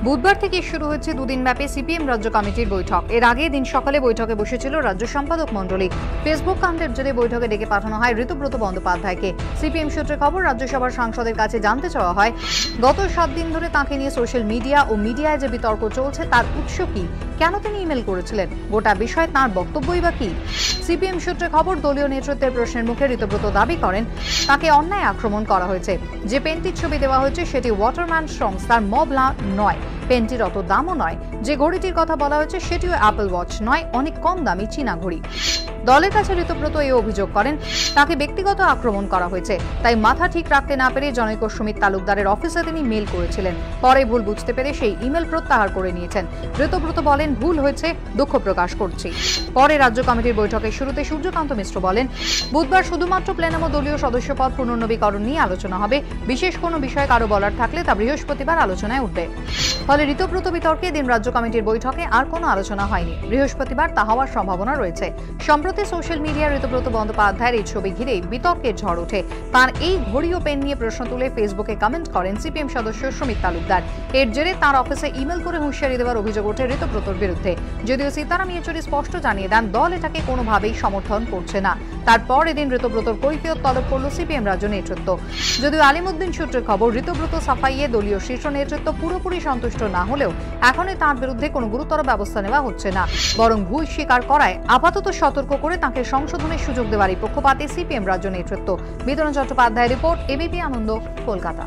বুধবার থেকে শুরু হয়েছে দুদিনব্যাপী সিপিএম রাজ্য কমিটির বৈঠক। এর আগে দিন সকালে বৈঠকে বসেছিল রাজ্য সম্পাদক মণ্ডলী। ফেসবুক কাণ্ডের জেরে বৈঠকে ডেকে পাঠানো হয় ঋতব্রত বন্দ্যোপাধ্যায়কে। সিপিএম সূত্রে খবর, রাজ্যসভার সাংসদের কাছে জানতে চাওয়া হয়, গত 7 দিন ধরে তাঁকে নিয়ে সোশ্যাল মিডিয়া ও মিডিয়ায় যে বিতর্ক চলছে তার উৎস কি, কেন তিনি ইমেল করেছিলেন, গোটা বিষয়ে তাঁর বক্তব্যই বা কি। সিপিএম সূত্রে খবর, দলীয় নেতৃত্বের প্রশ্নের মুখে ঋতব্রত দাবি করেন তাকে অন্যায় আক্রমণ করা হয়েছে। যে পেনটির ছবি দেওয়া হয়েছে সেটি ওয়াটারম্যান সংস্থার মবলা নয়, পেনটির অত দামও নয়। যে ঘড়িটির কথা বলা হয়েছে সেটিও অ্যাপল ওয়াচ নয়, অনেক কম দামি চীনা ঘড়ি। দলের কাছে ঋতব্রত এই অভিযোগ করেন তাকে ব্যক্তিগত আক্রমণ করা হয়েছে, তাই মাথা ঠিক রাখতে না পেরে জনৈক সুমিত তালুকদারের অফিসে তিনি মেল করেছিলেন। পরে ভুল বুঝতে পেরে সেই ইমেল প্রত্যাহার করে নিয়েছেন। ঋতব্রত বলেন, ভুল হয়েছে, দুঃখ প্রকাশ করছি। পরে রাজ্য কমিটির বৈঠকের শুরুতে সূর্যকান্ত মিশ্র বলেন, বুধবার শুধুমাত্র প্লেনামো দলীয় সদস্যপদ পুনর্নবীকরণ নিয়ে আলোচনা হবে। বিশেষ কোনো বিষয়ে কারো বলার থাকলে তা বৃহস্পতিবার আলোচনায় উঠবে। ফলে ঋতব্রত বিতর্কে দিন রাজ্য কমিটির বৈঠকে আর কোনো আলোচনা হয়নি। বৃহস্পতিবার তা হওয়ার সম্ভাবনা রয়েছে। সম্প্রতি সোশ্যাল মিডিয়ায় ঋতব্রত বন্দ্যোপাধ্যায়ের এই ছবি ঘিরে বিতর্কের ঝড় ওঠে। তার এই ঘড়ি ও পেন নিয়ে প্রশ্ন তুলে ফেসবুকে কমেন্ট করেন সিপিএম সদস্য সুমিত তালুকদার। এর জেরে তাঁর অফিসে ইমেল করে হুঁশিয়ারি দেওয়ার অভিযোগ ওঠে ঋতব্রতর বিরুদ্ধে। যদিও সীতারাম ইয়েচুরি স্পষ্ট জানিয়ে দেন, দল এটাকে কোনোভাবেই সমর্থন করছে না। তারপর এদিন ঋতব্রতর কৈফিয়ত তলব করল সিপিএম রাজ্য নেতৃত্ব। যদিও আলিমুদ্দিন সূত্রের খবর, ঋতব্রত সাফাইয়ে দলীয় শীর্ষ নেতৃত্ব পুরোপুরি সন্তুষ্ট না হলেও এখনই তাঁর বিরুদ্ধে কোনো গুরুতর ব্যবস্থা নেওয়া হচ্ছে না, বরং ভুল স্বীকার করায় আপাতত সতর্ক করে তাঁকে সংশোধনের সুযোগ দেওয়ারই পক্ষপাতী সিপিএম রাজ্য নেতৃত্ব। বিতরণ চট্টোপাধ্যায়ের রিপোর্ট, এবিপি আনন্দ, কলকাতা।